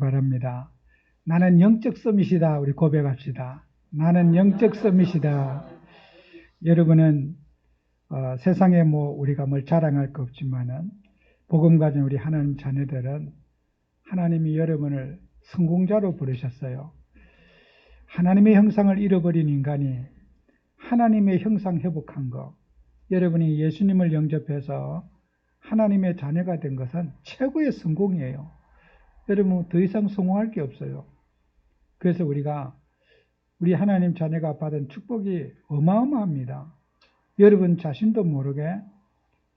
바랍니다. 나는 영적 서밋이다. 우리 고백합시다. 나는 영적 서밋이다. 여러분은 세상에 우리가 뭘 자랑할 거 없지만은 복음 가진 우리 하나님 자녀들은 하나님이 여러분을 성공자로 부르셨어요. 하나님의 형상을 잃어버린 인간이 하나님의 형상 회복한 거, 여러분이 예수님을 영접해서 하나님의 자녀가 된 것은 최고의 성공이에요. 여러분 더 이상 성공할 게 없어요. 그래서 우리 하나님 자녀가 받은 축복이 어마어마합니다. 여러분 자신도 모르게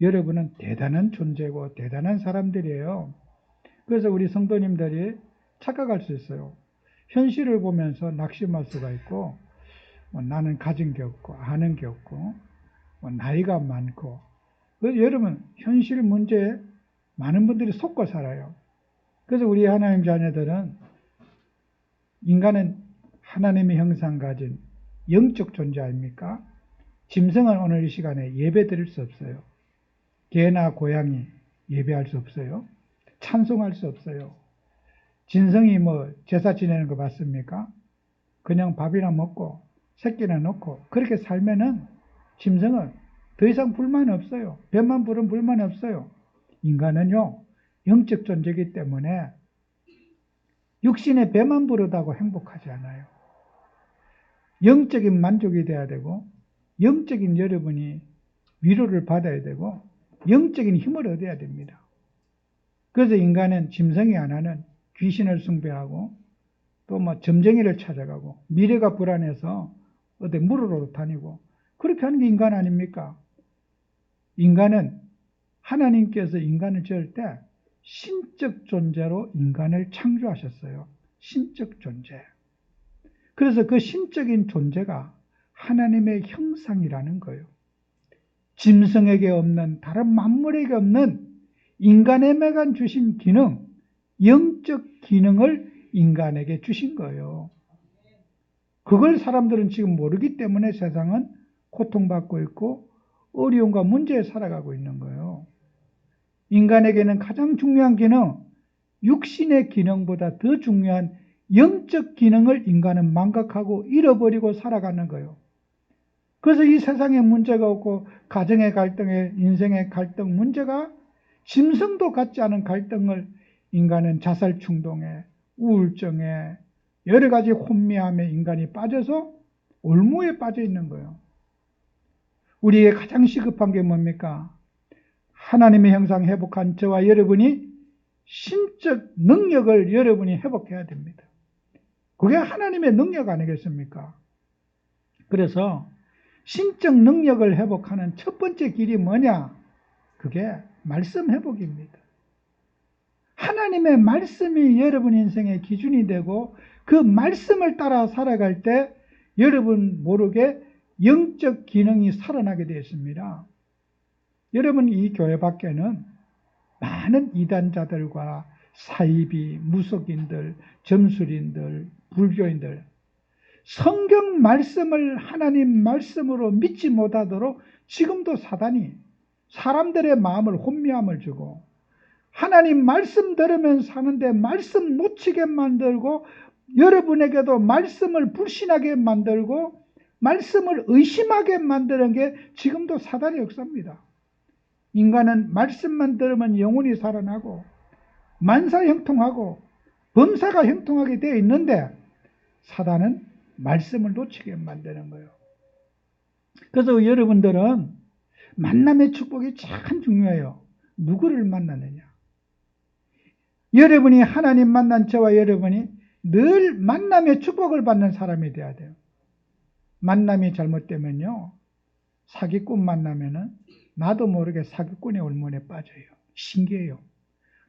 여러분은 대단한 존재고 대단한 사람들이에요. 그래서 우리 성도님들이 착각할 수 있어요. 현실을 보면서 낙심할 수가 있고, 나는 가진 게 없고 아는 게 없고 나이가 많고. 그래서 여러분 현실 문제에 많은 분들이 속고 살아요. 그래서 우리 하나님 자녀들은, 인간은 하나님의 형상 가진 영적 존재 아닙니까? 짐승은 오늘 이 시간에 예배 드릴 수 없어요. 개나 고양이 예배할 수 없어요. 찬송할 수 없어요. 짐승이 제사 지내는 거 봤습니까? 그냥 밥이나 먹고 새끼나 놓고 그렇게 살면은 짐승은 더 이상 불만이 없어요. 배만 부르면 불만이 없어요. 인간은요, 영적 존재이기 때문에 육신의 배만 부르다고 행복하지 않아요. 영적인 만족이 돼야 되고, 영적인 여러분이 위로를 받아야 되고, 영적인 힘을 얻어야 됩니다. 그래서 인간은 짐승이 하나는 귀신을 숭배하고 또 점쟁이를 찾아가고 미래가 불안해서 어디 물으러 다니고 그렇게 하는 게 인간 아닙니까? 인간은 하나님께서 인간을 지을 때 신적 존재로 인간을 창조하셨어요. 신적 존재. 그래서 그 신적인 존재가 하나님의 형상이라는 거예요. 짐승에게 없는, 다른 만물에게 없는 인간에게만 주신 기능, 영적 기능을 인간에게 주신 거예요. 그걸 사람들은 지금 모르기 때문에 세상은 고통받고 있고 어려움과 문제에 살아가고 있는 거예요. 인간에게는 가장 중요한 기능, 육신의 기능보다 더 중요한 영적 기능을 인간은 망각하고 잃어버리고 살아가는 거예요. 그래서 이 세상에 문제가 없고 가정의 갈등에, 인생의 갈등 문제가 짐승도 갖지 않은 갈등을 인간은 자살 충동에, 우울증에, 여러 가지 혼미함에 인간이 빠져서 올무에 빠져 있는 거예요. 우리의 가장 시급한 게 뭡니까? 하나님의 형상 회복한 저와 여러분이 신적 능력을 여러분이 회복해야 됩니다. 그게 하나님의 능력 아니겠습니까? 그래서 신적 능력을 회복하는 첫 번째 길이 뭐냐? 그게 말씀 회복입니다. 하나님의 말씀이 여러분 인생의 기준이 되고 그 말씀을 따라 살아갈 때 여러분 모르게 영적 기능이 살아나게 되어 있습니다. 여러분 이 교회 밖에는 많은 이단자들과 사이비, 무속인들, 점술인들, 불교인들, 성경 말씀을 하나님 말씀으로 믿지 못하도록 지금도 사단이 사람들의 마음을 혼미함을 주고 하나님 말씀 들으면 사는데 말씀 놓치게 만들고 여러분에게도 말씀을 불신하게 만들고 말씀을 의심하게 만드는 게 지금도 사단의 역사입니다. 인간은 말씀만 들으면 영혼이 살아나고 만사 형통하고 범사가 형통하게 되어 있는데 사단은 말씀을 놓치게 만드는 거예요. 그래서 여러분들은 만남의 축복이 참 중요해요. 누구를 만나느냐. 여러분이 하나님 만난 저와 여러분이 늘 만남의 축복을 받는 사람이 돼야 돼요. 만남이 잘못되면요, 사기꾼 만나면은 나도 모르게 사기꾼의 올무에 빠져요. 신기해요.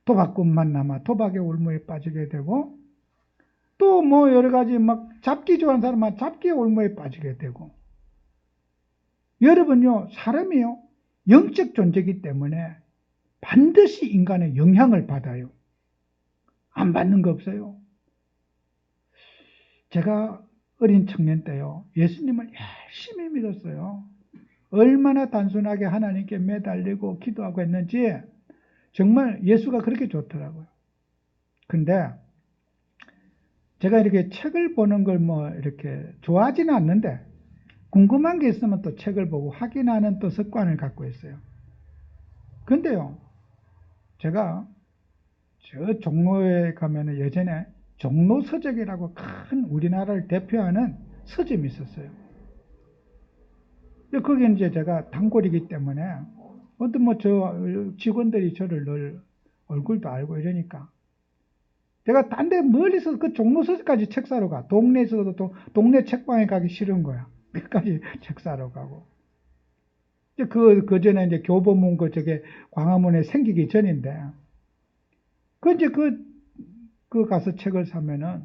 도박꾼 만나면 도박의 올무에 빠지게 되고 또 여러 가지 잡기 좋아하는 사람은 잡기의 올무에 빠지게 되고. 여러분요, 사람이요, 영적 존재이기 때문에 반드시 인간의 영향을 받아요. 안 받는 거 없어요. 제가 어린 청년 때요, 예수님을 열심히 믿었어요. 얼마나 단순하게 하나님께 매달리고 기도하고 했는지 정말 예수가 그렇게 좋더라고요. 근데 제가 이렇게 책을 보는 걸 뭐 이렇게 좋아하지는 않는데 궁금한 게 있으면 또 책을 보고 확인하는 또 습관을 갖고 있어요. 근데요, 제가 저 종로에 가면은 예전에 종로서적이라고 큰 우리나라를 대표하는 서점이 있었어요. 거기 이제 제가 단골이기 때문에 어떤 뭐 저 직원들이 저를 늘 얼굴도 알고 이러니까 제가 딴 데 멀리서 그 종로서적까지 책 사러 가. 동네에서도 또 동네 책방에 가기 싫은 거야. 끝까지 책 사러 가고. 그 전에 이제 교보문 저게 광화문에 생기기 전인데, 이제 그 가서 책을 사면은,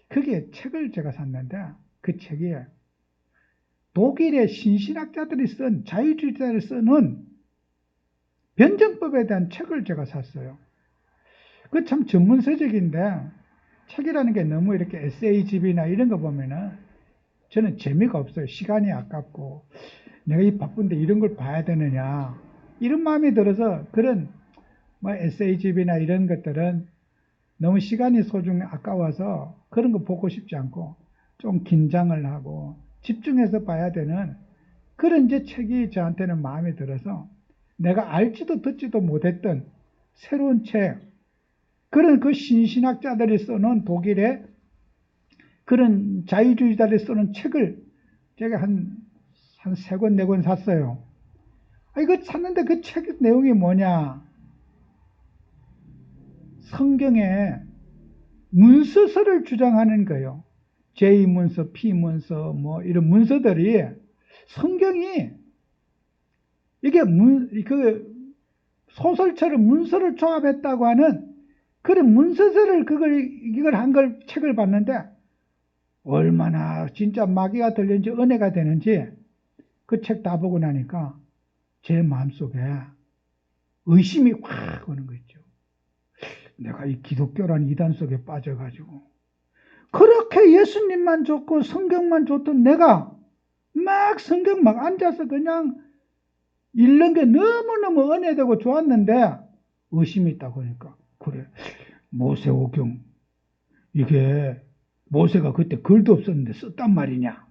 그게 책을 제가 샀는데, 그 책이 독일의 신신학자들이 쓴, 자유주의자들이 쓰는 변증법에 대한 책을 제가 샀어요. 그 참 전문서적인데, 책이라는 게 너무 이렇게 에세이집이나 이런 거 보면은, 저는 재미가 없어요. 시간이 아깝고, 내가 이 바쁜데 이런 걸 봐야 되느냐. 이런 마음이 들어서 그런 뭐 에세이집이나 이런 것들은 너무 시간이 아까워서 그런 거 보고 싶지 않고 좀 긴장을 하고 집중해서 봐야 되는 그런 이제 책이 저한테는 마음에 들어서 내가 알지도 듣지도 못했던 새로운 책, 그런 그 신신학자들이 쓰는 독일의 그런 자유주의자들이 쓰는 책을 제가 한 3권, 4권 샀어요. 이거 샀는데 그 책 내용이 뭐냐? 성경에 문서서를 주장하는 거예요. 제2문서, P문서, 뭐 이런 문서들이 성경이 이게 그 소설처럼 문서를 조합했다고 하는 그런 문서서를 이걸 한 걸 책을 봤는데 얼마나 진짜 마귀가 들리는지 은혜가 되는지 그 책 다 보고 나니까 제 마음속에 의심이 확 오는 거 있죠. 내가 이 기독교란 이단 속에 빠져가지고 그렇게 예수님만 좋고 성경만 좋던 내가 막 성경 막 앉아서 그냥 읽는 게 너무너무 은혜되고 좋았는데 의심이 있다고 하니까 그래, 모세오경 이게 모세가 그때 글도 없었는데 썼단 말이냐.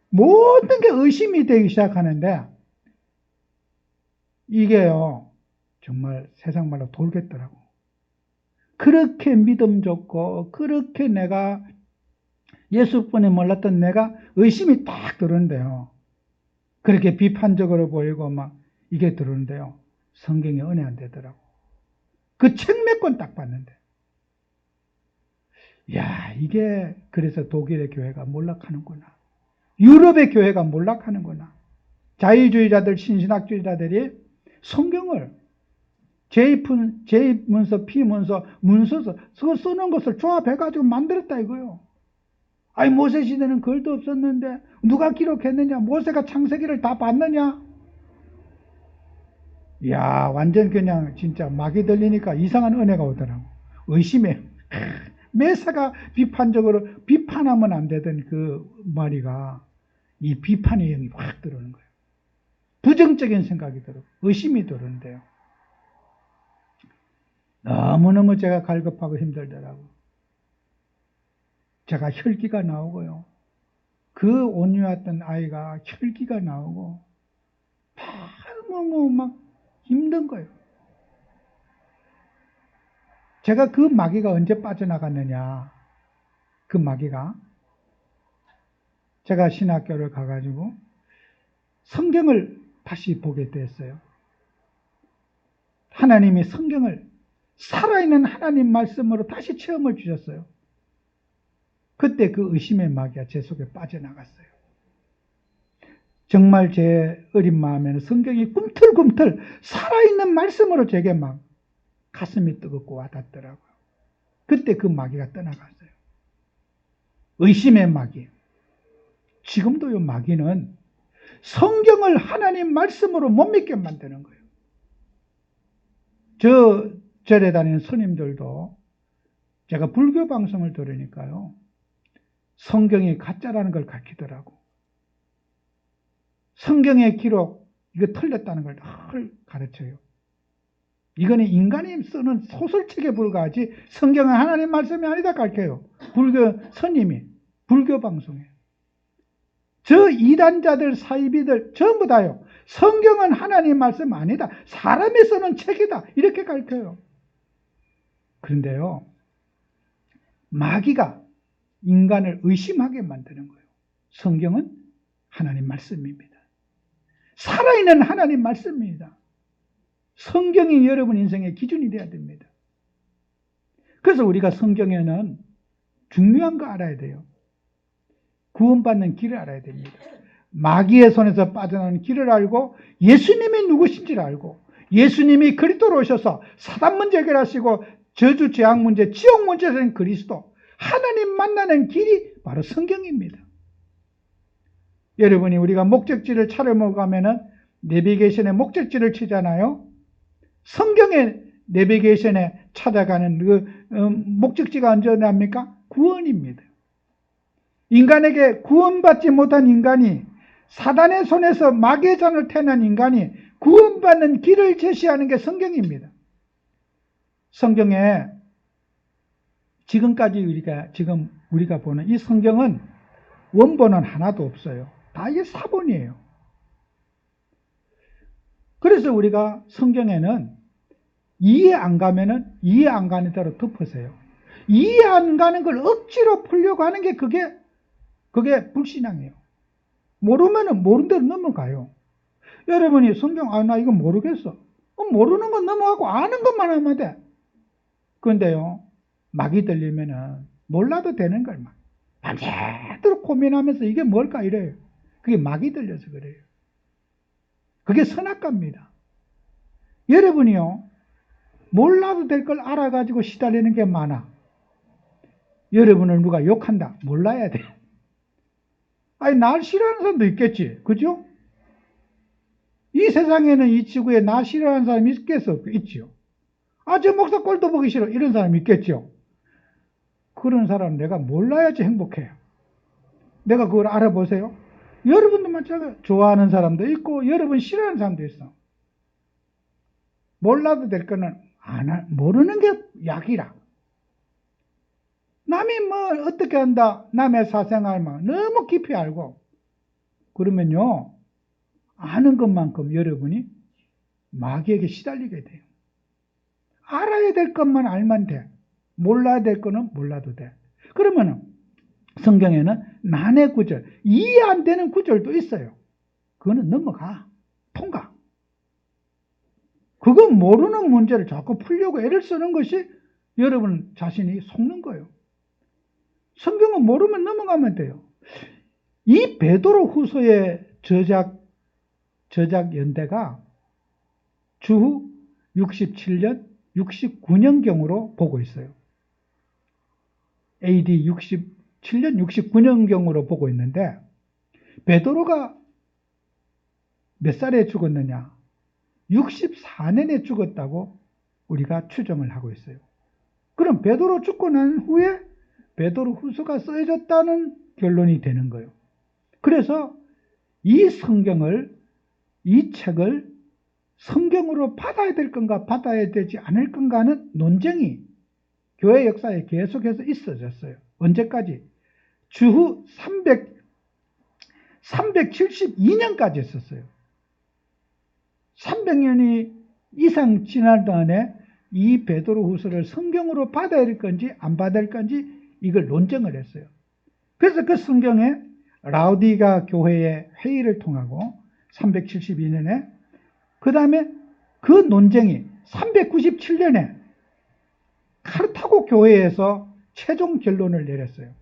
모든 게 의심이 되기 시작하는데 이게요 정말 세상 말로 돌겠더라고. 그렇게 믿음 좋고 그렇게 내가 예수뿐에 몰랐던 내가 의심이 딱 들었는데요. 그렇게 비판적으로 보이고 막 이게 들었는데요. 성경에 은혜 안 되더라고. 그 책 몇 권 딱 봤는데. 야, 이게 그래서 독일의 교회가 몰락하는구나. 유럽의 교회가 몰락하는구나. 자유주의자들, 신신학주의자들이 성경을 제2문서, P문서, 문서서 쓰는 것을 조합해가지고 만들었다 이거요. 아니 모세 시대는 글도 없었는데 누가 기록했느냐? 모세가 창세기를 다 봤느냐? 이야 완전 그냥 진짜 막이 들리니까 이상한 은혜가 오더라고. 의심해. 메사가 비판적으로 비판하면 안 되던 그 말이가 이 비판의 영이 확 들어오는 거예요. 부정적인 생각이 들고 의심이 들어오는데요. 너무너무 제가 갈급하고 힘들더라고. 제가 혈기가 나오고요. 그 온유했던 아이가 혈기가 나오고 너무 막 힘든 거예요. 제가 그 마귀가 언제 빠져나갔느냐. 그 마귀가 제가 신학교를 가가지고 성경을 다시 보게 됐어요. 하나님이 성경을 살아있는 하나님 말씀으로 다시 체험을 주셨어요. 그때 그 의심의 마귀가 제 속에 빠져나갔어요. 정말 제 어린 마음에는 성경이 꿈틀꿈틀 살아있는 말씀으로 제게 막 가슴이 뜨겁고 와닿더라고요. 그때 그 마귀가 떠나갔어요. 의심의 마귀. 지금도 이 마귀는 성경을 하나님 말씀으로 못 믿게 만드는 거예요. 저 절에 다니는 스님들도 제가 불교 방송을 들으니까요. 성경이 가짜라는 걸 가르치더라고. 성경의 기록, 이거 틀렸다는 걸 늘 가르쳐요. 이거는 인간이 쓰는 소설책에 불과하지 성경은 하나님 말씀이 아니다 가르쳐요. 불교 스님이 불교 방송에. 저 이단자들 사이비들 전부 다요. 성경은 하나님 말씀 아니다. 사람이 쓰는 책이다. 이렇게 가르쳐요. 그런데요. 마귀가 인간을 의심하게 만드는 거예요. 성경은 하나님 말씀입니다. 살아있는 하나님 말씀입니다. 성경이 여러분 인생의 기준이 되어야 됩니다. 그래서 우리가 성경에는 중요한 거 알아야 돼요. 구원받는 길을 알아야 됩니다. 마귀의 손에서 빠져나오는 길을 알고 예수님이 누구신지를 알고 예수님이 그리스도로 오셔서 사단 문제 해결하시고 저주 재앙 문제, 지옥 문제에서는 그리스도 하나님 만나는 길이 바로 성경입니다. 여러분이 우리가 목적지를 차려먹어 가면은 내비게이션에 목적지를 치잖아요. 성경의 내비게이션에 찾아가는 그 목적지가 언제랍니까? 구원입니다. 인간에게 구원받지 못한 인간이 사단의 손에서 마귀의 잔을 태어난 인간이 구원받는 길을 제시하는 게 성경입니다. 성경에 지금까지 우리가 보는 이 성경은 원본은 하나도 없어요. 다 이게 사본이에요. 그래서 우리가 성경에는 이해 안 가면은 이해 안 가는 대로 덮으세요. 이해 안 가는 걸 억지로 풀려고 하는 게 그게 불신앙이에요. 모르면은 모르는 대로 넘어가요. 여러분이 성경 나 이거 모르겠어. 모르는 건 넘어가고 아는 것만 하면 돼. 그런데요. 막이 들리면은 몰라도 되는 걸 막 밤새도록 고민하면서 이게 뭘까 이래요. 그게 막이 들려서 그래요. 그게 선악과입니다. 여러분이요. 몰라도 될 걸 알아가지고 시달리는 게 많아. 여러분을 누가 욕한다. 몰라야 돼. 아니 날 싫어하는 사람도 있겠지. 그죠? 이 세상에는 이 지구에 나 싫어하는 사람이 있겠어? 있지요. 저 목사 꼴도 보기 싫어. 이런 사람이 있겠죠. 그런 사람 내가 몰라야지 행복해요. 내가 그걸 알아보세요. 여러분도 마찬가지로 좋아하는 사람도 있고 여러분 싫어하는 사람도 있어. 몰라도 될 거는 모르는 게 약이라. 남이 뭐 어떻게 한다. 남의 사생활만 너무 깊이 알고 그러면요. 아는 것만큼 여러분이 마귀에게 시달리게 돼요. 알아야 될 것만 알면 돼. 몰라야 될 거는 몰라도 돼. 그러면은 성경에는 난해 구절, 이해 안 되는 구절도 있어요. 그거는 넘어가. 통과. 그거 모르는 문제를 자꾸 풀려고 애를 쓰는 것이 여러분 자신이 속는 거예요. 성경은 모르면 넘어가면 돼요. 이 베드로 후서의 저작 연대가 주후 67년, 69년경으로 보고 있어요. AD 67년, 69년경으로 보고 있는데 베드로가 몇 살에 죽었느냐? 64년에 죽었다고 우리가 추정을 하고 있어요. 그럼 베드로 죽고 난 후에 베드로 후서가 써졌다는 결론이 되는 거예요. 그래서 이 성경을, 이 책을 성경으로 받아야 될 건가 받아야 되지 않을 건가는 논쟁이 교회 역사에 계속해서 있어졌어요. 언제까지? 주후 372년까지 있었어요. 300년이 이상 지난 동안에 이 베드로 후서를 성경으로 받아야 될 건지 안 받아야 될 건지 이걸 논쟁을 했어요. 그래서 그 성경에 라우디가 교회의 회의를 통하고 372년에 그 다음에 그 논쟁이 397년에 카르타고 교회에서 최종 결론을 내렸어요.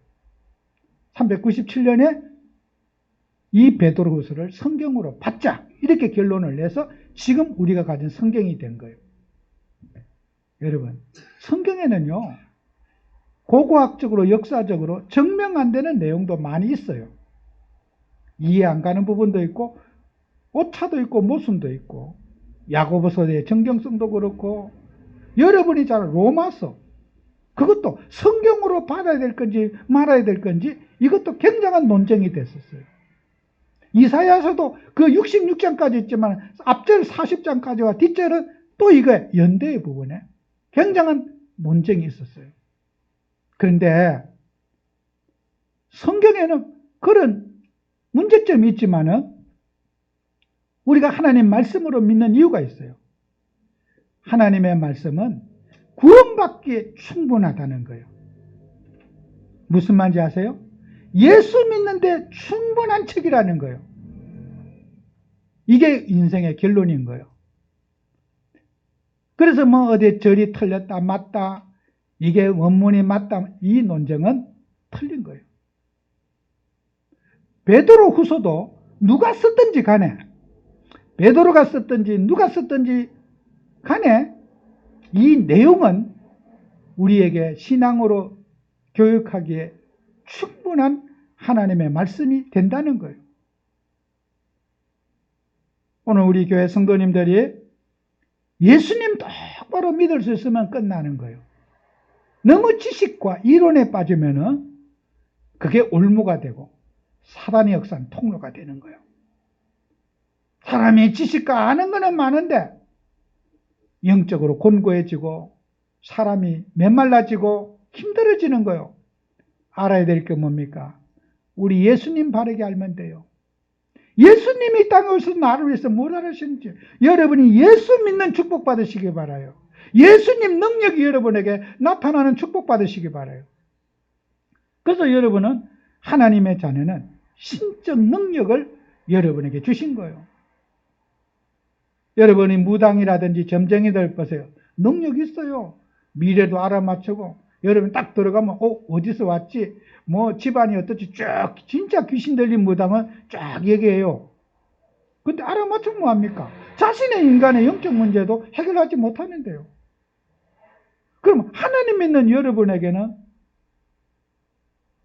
397년에 이 베드로후서를 성경으로 받자 이렇게 결론을 내서 지금 우리가 가진 성경이 된 거예요. 여러분, 성경에는요 고고학적으로 역사적으로 증명 안 되는 내용도 많이 있어요. 이해 안 가는 부분도 있고 오차도 있고 모순도 있고 야고보서의 정경성도 그렇고 여러분이 잘 로마서 그것도 성경으로 받아야 될 건지 말아야 될 건지 이것도 굉장한 논쟁이 됐었어요. 이사야서도 그 66장까지 있지만 앞절 40장까지와 뒷절은 또 이거 연대의 부분에 굉장한 논쟁이 있었어요. 그런데 성경에는 그런 문제점이 있지만은 우리가 하나님 말씀으로 믿는 이유가 있어요. 하나님의 말씀은 구원받기에 충분하다는 거예요. 무슨 말인지 아세요? 예수 믿는데 충분한 책이라는 거예요. 이게 인생의 결론인 거예요. 그래서 뭐 어디 절이 틀렸다 맞다 이게 원문이 맞다 이 논쟁은 틀린 거예요. 베드로 후서도 누가 썼든지 간에 베드로가 썼든지 누가 썼든지 간에 이 내용은 우리에게 신앙으로 교육하기에 충분한 하나님의 말씀이 된다는 거예요. 오늘 우리 교회 성도님들이 예수님 똑바로 믿을 수 있으면 끝나는 거예요. 너무 지식과 이론에 빠지면은 그게 올무가 되고 사단의 역사는 통로가 되는 거예요. 사람이 지식과 아는 거는 많은데 영적으로 곤고해지고 사람이 메말라지고 힘들어지는 거예요. 알아야 될 게 뭡니까? 우리 예수님 바르게 알면 돼요. 예수님이 땅에 오셔서 나를 위해서 뭘 하셨는지 여러분이 예수 믿는 축복 받으시기 바라요. 예수님 능력이 여러분에게 나타나는 축복 받으시기 바라요. 그래서 여러분은 하나님의 자녀는 신적 능력을 여러분에게 주신 거예요. 여러분이 무당이라든지 점쟁이들 보세요. 능력이 있어요. 미래도 알아맞히고 여러분 딱 들어가면 어디서 왔지? 뭐 집안이 어떻지? 쭉 진짜 귀신 들린 무당은 쫙 얘기해요. 근데 알아맞히면 뭐합니까? 자신의 인간의 영적 문제도 해결하지 못하는데요. 그럼 하나님 믿는 여러분에게는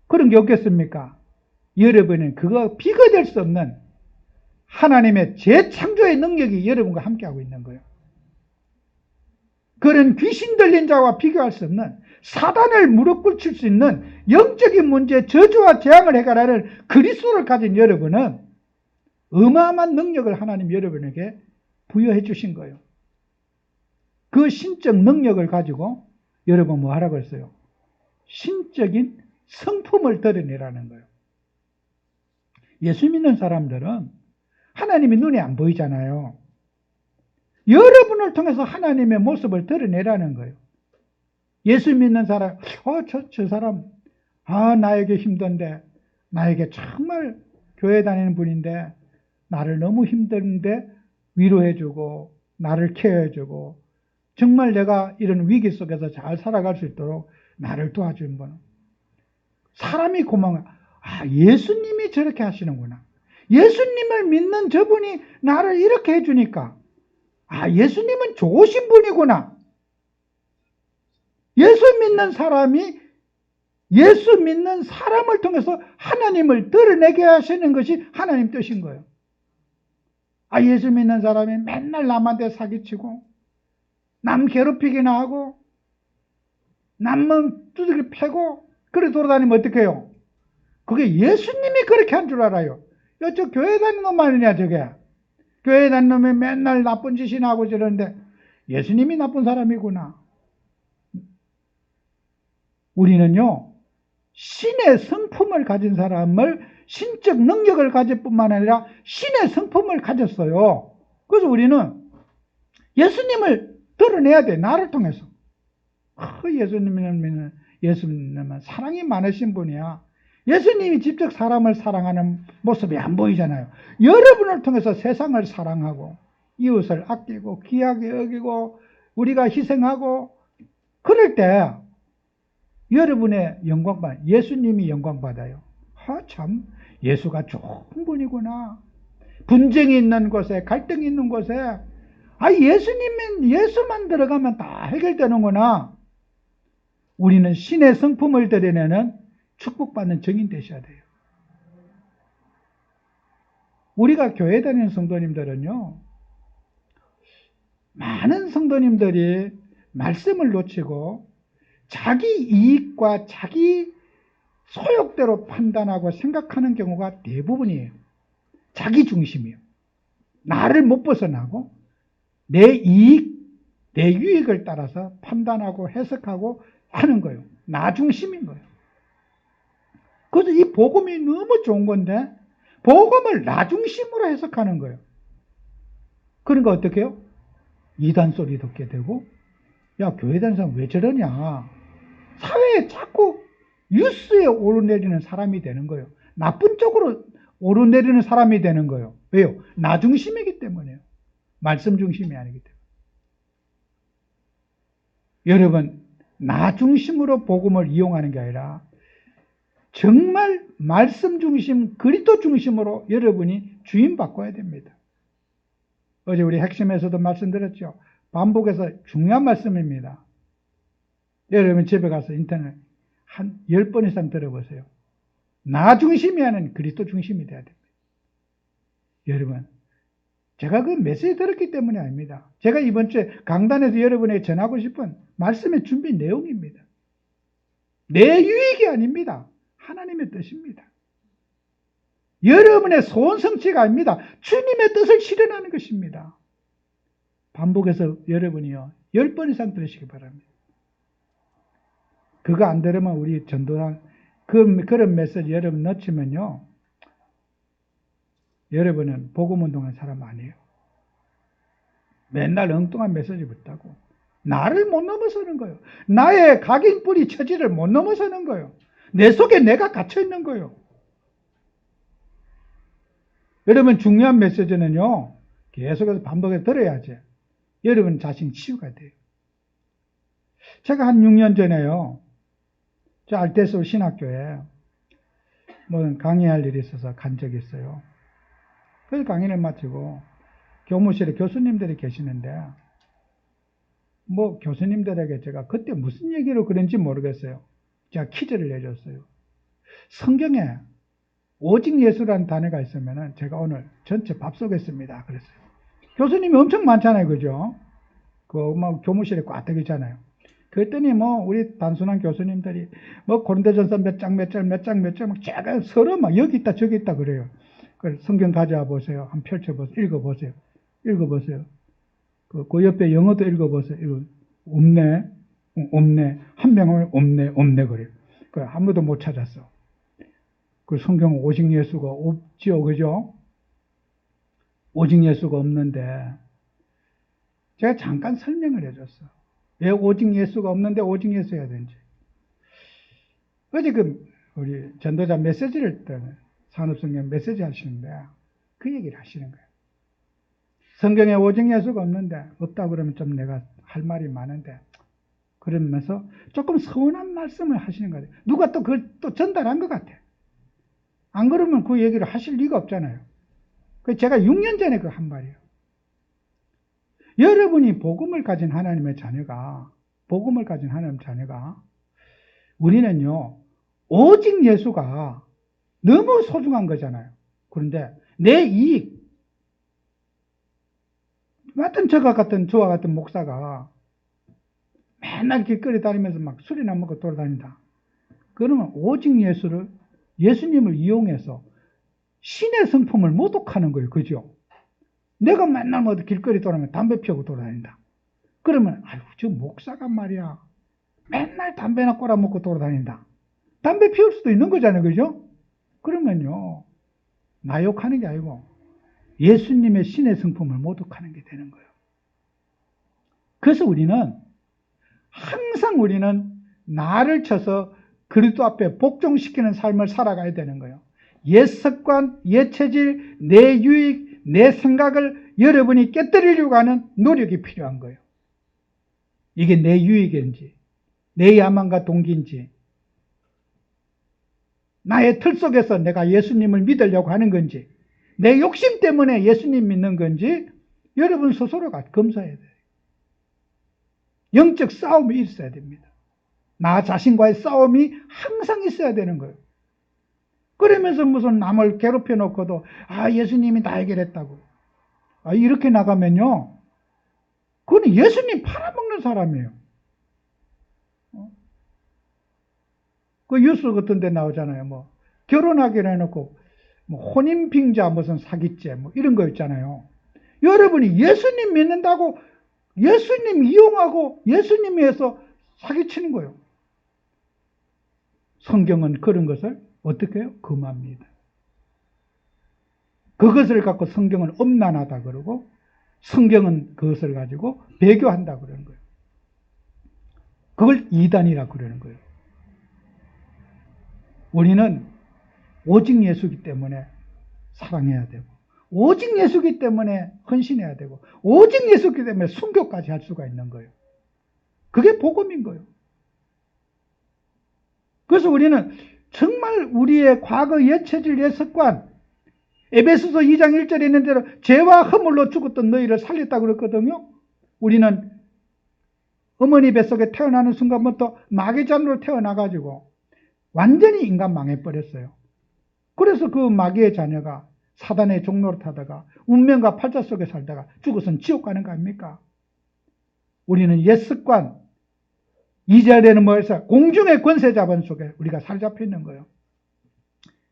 그런 게 없겠습니까? 여러분은 그거 비교될 수 없는 하나님의 재창조의 능력이 여러분과 함께하고 있는 거예요. 그런 귀신 들린 자와 비교할 수 없는 사단을 무릎 꿇칠 수 있는 영적인 문제, 저주와 재앙을 해결하는 그리스도를 가진 여러분은 어마어마한 능력을 하나님 여러분에게 부여해 주신 거예요. 그 신적 능력을 가지고 여러분 뭐 하라고 했어요? 신적인 성품을 드러내라는 거예요. 예수 믿는 사람들은 하나님이 눈에 안 보이잖아요. 여러분을 통해서 하나님의 모습을 드러내라는 거예요. 예수 믿는 사람, 저 사람, 나에게 힘든데, 나에게 정말 교회 다니는 분인데, 나를 너무 힘든데 위로해주고, 나를 케어해주고, 정말 내가 이런 위기 속에서 잘 살아갈 수 있도록 나를 도와주는 분. 사람이 고마워요. 예수님이 저렇게 하시는구나. 예수님을 믿는 저분이 나를 이렇게 해주니까, 예수님은 좋으신 분이구나. 예수 믿는 사람이 예수 믿는 사람을 통해서 하나님을 드러내게 하시는 것이 하나님 뜻인 거예요. 예수 믿는 사람이 맨날 남한테 사기치고 남 괴롭히기나 하고 남만 두들겨 패고 그래 돌아다니면 어떡해요? 그게 예수님이 그렇게 한 줄 알아요. 저 교회 다니는 놈만이냐 저게. 교회 다니는 놈이 맨날 나쁜 짓이나 하고 저러는데 예수님이 나쁜 사람이구나. 우리는요, 신의 성품을 가진 사람을 신적 능력을 가질 뿐만 아니라 신의 성품을 가졌어요. 그래서 우리는 예수님을 드러내야 돼. 나를 통해서. 예수님은 사랑이 많으신 분이야. 예수님이 직접 사람을 사랑하는 모습이 안 보이잖아요. 여러분을 통해서 세상을 사랑하고 이웃을 아끼고 귀하게 여기고 우리가 희생하고 그럴 때 여러분의 영광받아요. 예수님이 영광받아요. 참 예수가 좋은 분이구나. 분쟁이 있는 곳에 갈등이 있는 곳에 예수만 들어가면 다 해결되는구나. 우리는 신의 성품을 드러내는 축복받는 증인 되셔야 돼요. 우리가 교회 다니는 성도님들은요, 많은 성도님들이 말씀을 놓치고 자기 이익과 자기 소욕대로 판단하고 생각하는 경우가 대부분이에요. 자기 중심이에요. 나를 못 벗어나고 내 이익, 내 유익을 따라서 판단하고 해석하고 하는 거예요. 나 중심인 거예요. 그래서 이 복음이 너무 좋은 건데 복음을 나 중심으로 해석하는 거예요. 그러니까 어떻게 해요? 이단 소리 듣게 되고, 야, 교회 다니는 사람 왜 저러냐. 사회에 자꾸 뉴스에 오르내리는 사람이 되는 거예요. 나쁜 쪽으로 오르내리는 사람이 되는 거예요. 왜요? 나 중심이기 때문에요. 말씀 중심이 아니기 때문에. 여러분, 나 중심으로 복음을 이용하는 게 아니라 정말 말씀 중심, 그리스도 중심으로 여러분이 주임 바꿔야 됩니다. 어제 우리 핵심에서도 말씀드렸죠. 반복해서 중요한 말씀입니다. 여러분 집에 가서 인터넷 한 10번 이상 들어보세요. 나 중심이 아닌 그리스도 중심이 돼야 됩니다. 여러분, 제가 그 메시지 들었기 때문이 아닙니다. 제가 이번 주에 강단에서 여러분에게 전하고 싶은 말씀의 준비 내용입니다. 내 유익이 아닙니다. 하나님의 뜻입니다. 여러분의 소원 성취가 아닙니다. 주님의 뜻을 실현하는 것입니다. 반복해서 여러분이요 10번 이상 들으시기 바랍니다. 그거 안 들으면 우리 전도단 그런 메시지 여러분 넣치면요 여러분은 복음운동한 사람 아니에요. 맨날 엉뚱한 메시지 붙다고 나를 못 넘어서는 거예요. 나의 각인뿌리 처지를 못 넘어서는 거예요. 내 속에 내가 갇혀 있는 거예요. 여러분 중요한 메시지는요 계속해서 반복해서 들어야지 여러분 자신 치유가 돼요. 제가 한 6년 전에요 저 알테스 신학교에 뭐 강의할 일이 있어서 간 적이 있어요. 그래서 강의를 마치고 교무실에 교수님들이 계시는데 뭐 교수님들에게 제가 그때 무슨 얘기로 그런지 모르겠어요. 제가 퀴즈를 내줬어요. 성경에 오직 예수라는 단어가 있으면 제가 오늘 전체 밥 쏘겠습니다. 그랬어요. 교수님이 엄청 많잖아요. 그죠? 뭐 교무실에 꽈떡이잖아요. 그랬더니 뭐 우리 단순한 교수님들이 뭐 고린도전서 몇 장 막 제가 서로 막 여기 있다 저기 있다 그래요. 그래서 성경 가져와 보세요. 한번 펼쳐보세요. 읽어보세요. 그 옆에 영어도 읽어보세요. 없네. 한 명은 없네 그래요. 그 아무도 못 찾았어. 그 성경 오직 예수가 없지요. 그죠? 오직 예수가 없는데 제가 잠깐 설명을 해줬어. 왜 오직 예수가 없는데 오직 예수 해야 되는지. 어제 우리 전도자 메시지를 산업성경 메시지 하시는데 그 얘기를 하시는 거예요. 성경에 오직 예수가 없는데 없다 그러면 좀 내가 할 말이 많은데 그러면서 조금 서운한 말씀을 하시는 거예요. 누가 또 그걸 또 전달한 것 같아. 안 그러면 그 얘기를 하실 리가 없잖아요. 제가 6년 전에 그 한 말이에요. 여러분이 복음을 가진 하나님의 자녀가 우리는요 오직 예수가 너무 소중한 거잖아요. 그런데 내 이익 저와 같은 목사가 맨날 길거리 다니면서 막 술이나 먹고 돌아다닌다. 그러면 오직 예수님을 이용해서 신의 성품을 모독하는 거예요. 그죠? 내가 맨날 뭐 길거리 돌아다니면 담배 피우고 돌아다닌다. 그러면 아유 저 목사가 말이야 맨날 담배나 꼬라먹고 돌아다닌다. 담배 피울 수도 있는 거잖아요. 그죠? 그러면요 나 욕하는 게 아니고 예수님의 신의 성품을 모독하는 게 되는 거예요. 그래서 항상 우리는 나를 쳐서 그리스도 앞에 복종시키는 삶을 살아가야 되는 거예요. 옛 습관, 옛 체질, 내 유익, 내 생각을 여러분이 깨뜨리려고 하는 노력이 필요한 거예요. 이게 내 유익인지, 내 야망과 동기인지, 나의 틀 속에서 내가 예수님을 믿으려고 하는 건지, 내 욕심 때문에 예수님 믿는 건지, 여러분 스스로가 검사해야 돼요. 영적 싸움이 있어야 됩니다. 나 자신과의 싸움이 항상 있어야 되는 거예요. 그러면서 무슨 남을 괴롭혀 놓고도 예수님이 다 해결했다고 이렇게 나가면요 그건 예수님 팔아먹는 사람이에요. 그 뉴스 같은 데 나오잖아요. 뭐 결혼하기로 해놓고 뭐 혼인빙자 무슨 사기죄 뭐 이런 거 있잖아요. 여러분이 예수님 믿는다고 예수님 이용하고 예수님에 의해서 사기치는 거예요. 성경은 그런 것을 어떻게 해요? 금합니다. 그것을 갖고 성경은 엄난하다 그러고 성경은 그것을 가지고 배교한다 그러는 거예요. 그걸 이단이라 그러는 거예요. 우리는 오직 예수기 때문에 사랑해야 되고 오직 예수기 때문에 헌신해야 되고 오직 예수기 때문에 순교까지 할 수가 있는 거예요. 그게 복음인 거예요. 그래서 우리는 정말 우리의 과거 옛체질 옛습관, 에베소서 2장 1절에 있는 대로 죄와 허물로 죽었던 너희를 살렸다고 그랬거든요. 우리는 어머니 뱃속에 태어나는 순간부터 마귀잔으로 태어나가지고 완전히 인간 망해버렸어요. 그래서 그 마귀의 자녀가 사단의 종로를 타다가 운명과 팔자 속에 살다가 죽어서는 지옥 가는 거 아닙니까? 우리는 옛습관, 2절에는 뭐해서 공중의 권세 자본 속에 우리가 사로잡혀 있는 거예요.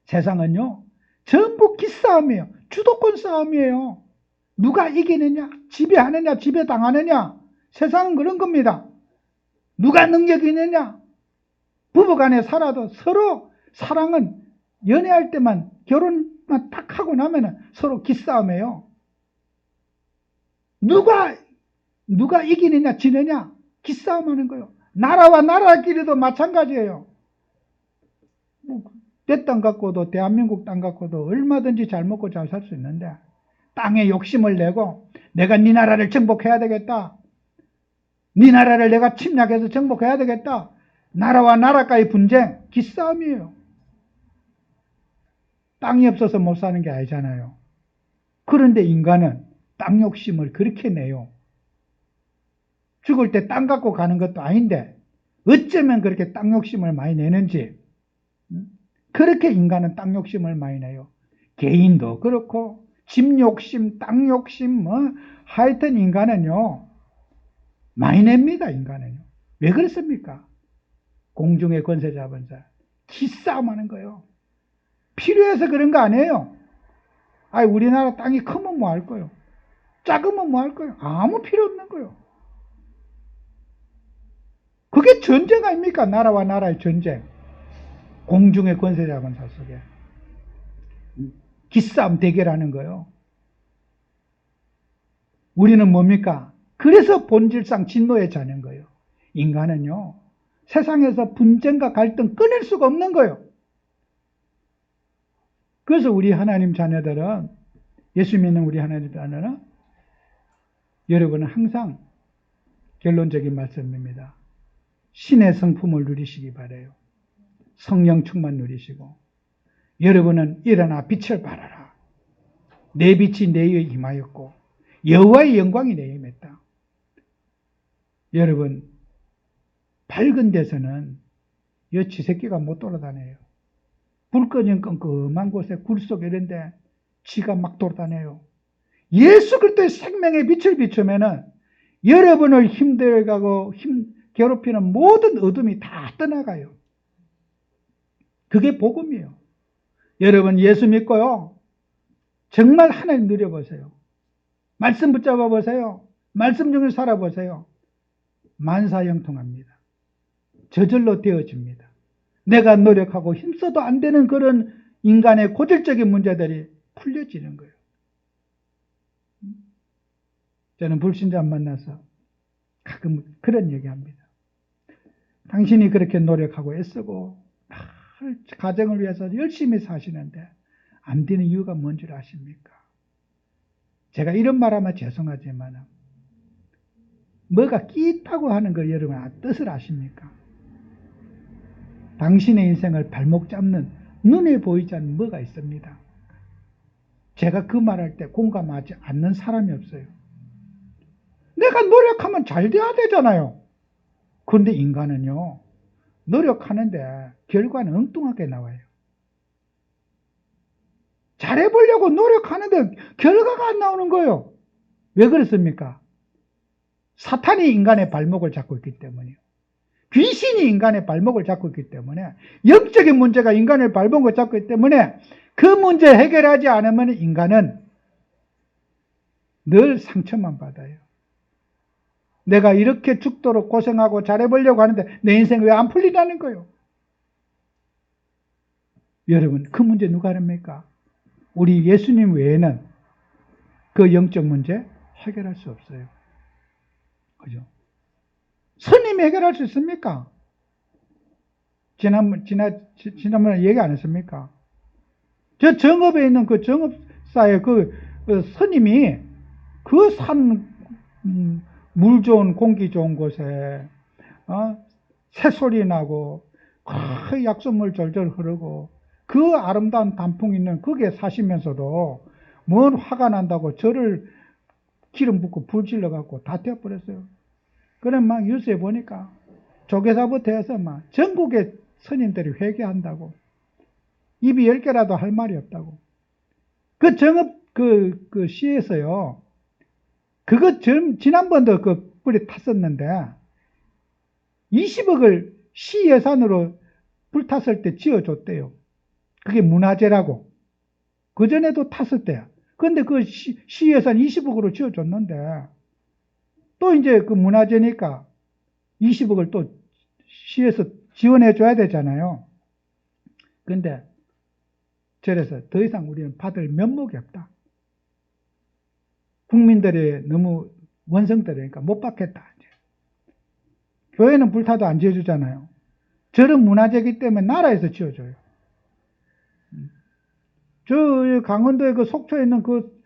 세상은요, 전부 기싸움이에요. 주도권 싸움이에요. 누가 이기느냐, 지배하느냐, 지배당하느냐. 세상은 그런 겁니다. 누가 능력이 있느냐. 부부간에 살아도 서로 사랑은 연애할 때만 결혼만 딱 하고 나면 서로 기싸움이에요. 누가 이기느냐 지느냐 기싸움하는 거예요. 나라와 나라끼리도 마찬가지예요. 내 땅 갖고도 대한민국 땅 갖고도 얼마든지 잘 먹고 잘 살 수 있는데 땅에 욕심을 내고 내가 네 나라를 정복해야 되겠다. 네 나라를 내가 침략해서 정복해야 되겠다. 나라와 나라과의 분쟁, 기싸움이에요. 땅이 없어서 못 사는 게 아니잖아요. 그런데 인간은 땅 욕심을 그렇게 내요. 죽을 때 땅 갖고 가는 것도 아닌데 어쩌면 그렇게 땅 욕심을 많이 내는지, 그렇게 인간은 땅 욕심을 많이 내요. 개인도 그렇고 집 욕심, 땅 욕심, 하여튼 인간은요 많이 냅니다. 인간은요. 왜 그렇습니까? 공중의 권세 잡은 자 기싸움하는 거예요. 필요해서 그런 거 아니에요. 우리나라 땅이 크면 뭐 할 거예요? 작으면 뭐 할 거예요? 아무 필요 없는 거예요. 그게 전쟁 아닙니까? 나라와 나라의 전쟁. 공중의 권세 잡은 자 속에 기싸움 대결하는 거예요. 우리는 뭡니까? 그래서 본질상 진노의 자녀인 거예요. 인간은요, 세상에서 분쟁과 갈등 끊을 수가 없는 거예요. 그래서 우리 하나님 자녀들은, 예수 믿는 우리 하나님 자녀는, 여러분은 항상 결론적인 말씀입니다. 신의 성품을 누리시기 바라요. 성령 충만 누리시고, 여러분은 일어나 빛을 발하라. 내 빛이 내에 임하였고 여호와의 영광이 내에 임했다. 여러분, 밝은 데서는 이 쥐새끼가 못 돌아다녀요. 불 꺼진 끔끔한 곳에 굴 속에 이런데 쥐가 막 돌아다녀요. 예수 그리스도의 생명의 빛을 비추면은 여러분을 힘들어가고 괴롭히는 모든 어둠이 다 떠나가요. 그게 복음이에요. 여러분 예수 믿고요, 정말 하나님 누려보세요. 말씀 붙잡아 보세요. 말씀 중에 살아보세요. 만사형통합니다. 저절로 되어집니다. 내가 노력하고 힘써도 안 되는 그런 인간의 고질적인 문제들이 풀려지는 거예요. 저는 불신자 만나서 가끔 그런 얘기합니다. 당신이 그렇게 노력하고 애쓰고 가정을 위해서 열심히 사시는데 안 되는 이유가 뭔 줄 아십니까? 제가 이런 말하면 죄송하지만 뭐가 끼있다고 하는 걸 여러분 뜻을 아십니까? 당신의 인생을 발목 잡는 눈에 보이지 않는 뭐가 있습니다. 제가 그 말할 때 공감하지 않는 사람이 없어요. 내가 노력하면 잘 돼야 되잖아요. 그런데 인간은요, 노력하는데 결과는 엉뚱하게 나와요. 잘해보려고 노력하는데 결과가 안 나오는 거예요. 왜 그렇습니까? 사탄이 인간의 발목을 잡고 있기 때문이에요. 귀신이 인간의 발목을 잡고 있기 때문에, 영적인 문제가 인간의 발목을 잡고 있기 때문에 그 문제 해결하지 않으면 인간은 늘 상처만 받아요. 내가 이렇게 죽도록 고생하고 잘해보려고 하는데 내 인생 왜 안 풀리냐는 거예요. 여러분, 그 문제 누가 합니까? 우리 예수님 외에는 그 영적 문제 해결할 수 없어요. 그죠? 스님이 해결할 수 있습니까? 지난번에 얘기 안 했습니까? 저 정읍에 있는 그 정읍사의 그 스님이 그 물 좋은 공기 좋은 곳에 새소리 나고 약수물 절절 흐르고 그 아름다운 단풍 있는 거기에 사시면서도 뭔 화가 난다고 저를 기름 붓고 불 질러갖고 다 태워버렸어요. 그래 막 뉴스에 보니까 조계사부터 해서 막 전국의 스님들이 회개한다고 입이 10개라도 할 말이 없다고. 그 정읍 그 시에서요. 그거 지난번도 그 불에 탔었는데 20억을 시 예산으로 불 탔을 때 지어줬대요. 그게 문화재라고. 그전에도 탔을 때야. 그런데 그 시 예산 20억으로 지어줬는데 또 이제 그 문화재니까 20억을 또 시에서 지원해줘야 되잖아요. 그런데 저래서 더 이상 우리는 받을 면목이 없다. 국민들이 너무 원성들이니까 못 받겠다. 이제. 교회는 불타도 안 지어주잖아요. 저런 문화재이기 때문에 나라에서 지어줘요. 저 강원도에 그 속초에 있는 그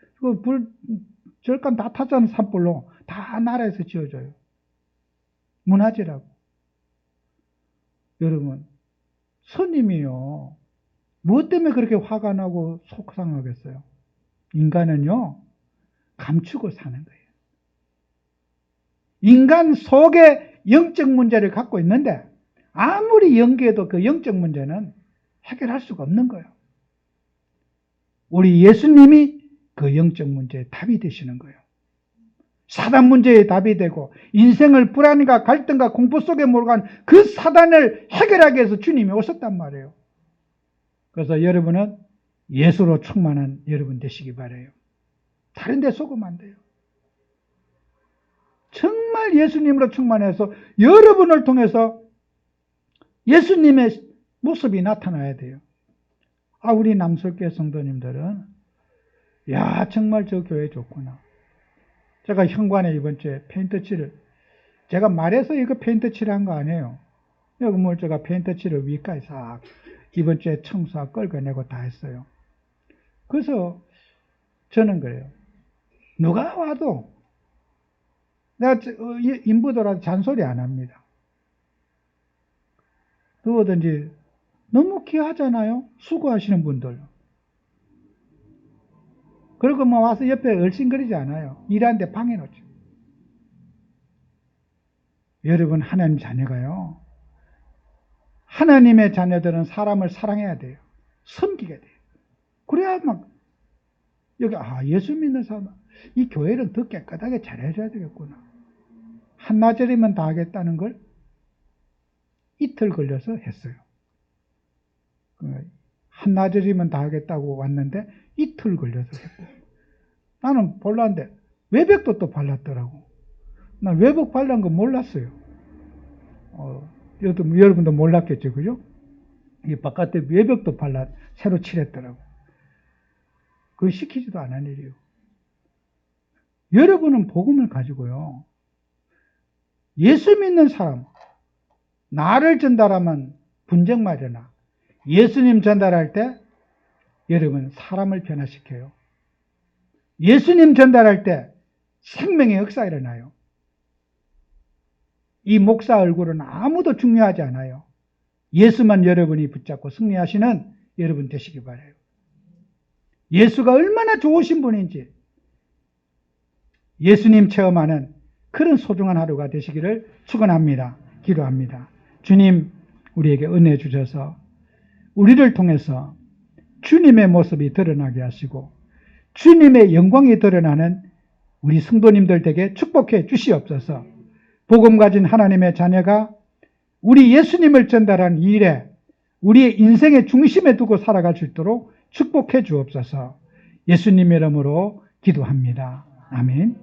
절간 다 탔잖아요. 산불로. 다 나라에서 지어줘요. 문화재라고. 여러분, 스님이요. 무엇 때문에 그렇게 화가 나고 속상하겠어요? 인간은요, 감추고 사는 거예요. 인간 속에 영적 문제를 갖고 있는데 아무리 연기해도 그 영적 문제는 해결할 수가 없는 거예요. 우리 예수님이 그 영적 문제의 답이 되시는 거예요. 사단 문제의 답이 되고 인생을 불안과 갈등과 공포 속에 몰아간 그 사단을 해결하기 위해서 주님이 오셨단 말이에요. 그래서 여러분은 예수로 충만한 여러분 되시기 바라요. 다른 데 속으면 안 돼요. 정말 예수님으로 충만해서 여러분을 통해서 예수님의 모습이 나타나야 돼요. 우리 남설교회 성도님들은 야 정말 저 교회 좋구나. 제가 현관에 이번 주에 페인트 칠을 제가 말해서 이거 페인트 칠한 거 아니에요. 여기 뭘 제가 페인트 칠을 위까지 싹 이번 주에 청소하고 끌어내고 다 했어요. 그래서 저는 그래요. 누가 와도 내가 인부더라도 잔소리 안 합니다. 누구든지 너무 귀하잖아요. 수고하시는 분들. 그리고 뭐 와서 옆에 얼씬거리지 않아요. 일하는데 방해놓죠. 여러분 하나님 자녀가요. 하나님의 자녀들은 사람을 사랑해야 돼요. 섬기게 돼요. 그래야 막 여기 예수 믿는 사람 이 교회를 더 깨끗하게 잘해줘야 되겠구나. 한나절이면 다 하겠다는 걸 이틀 걸려서 했어요. 한나절이면 다 하겠다고 왔는데 이틀 걸려서 했고 나는 볼랐는데 외벽도 또 발랐더라고. 난 외벽 발란 거 몰랐어요. 여러분도 몰랐겠죠, 그죠? 이 바깥에 외벽도 새로 칠했더라고. 그거 시키지도 않은 일이에요. 여러분은 복음을 가지고요. 예수 믿는 사람, 나를 전달하면 분쟁 마련하. 예수님 전달할 때 여러분 사람을 변화시켜요. 예수님 전달할 때 생명의 역사 일어나요. 이 목사 얼굴은 아무도 중요하지 않아요. 예수만 여러분이 붙잡고 승리하시는 여러분 되시기 바라요. 예수가 얼마나 좋으신 분인지 예수님 체험하는 그런 소중한 하루가 되시기를 축원합니다. 기도합니다. 주님 우리에게 은혜 주셔서 우리를 통해서 주님의 모습이 드러나게 하시고 주님의 영광이 드러나는 우리 성도님들 에게 축복해 주시옵소서. 복음 가진 하나님의 자녀가 우리 예수님을 전달한 일에 우리의 인생의 중심에 두고 살아갈 수 있도록 축복해 주옵소서. 예수님 이름으로 기도합니다. 아멘.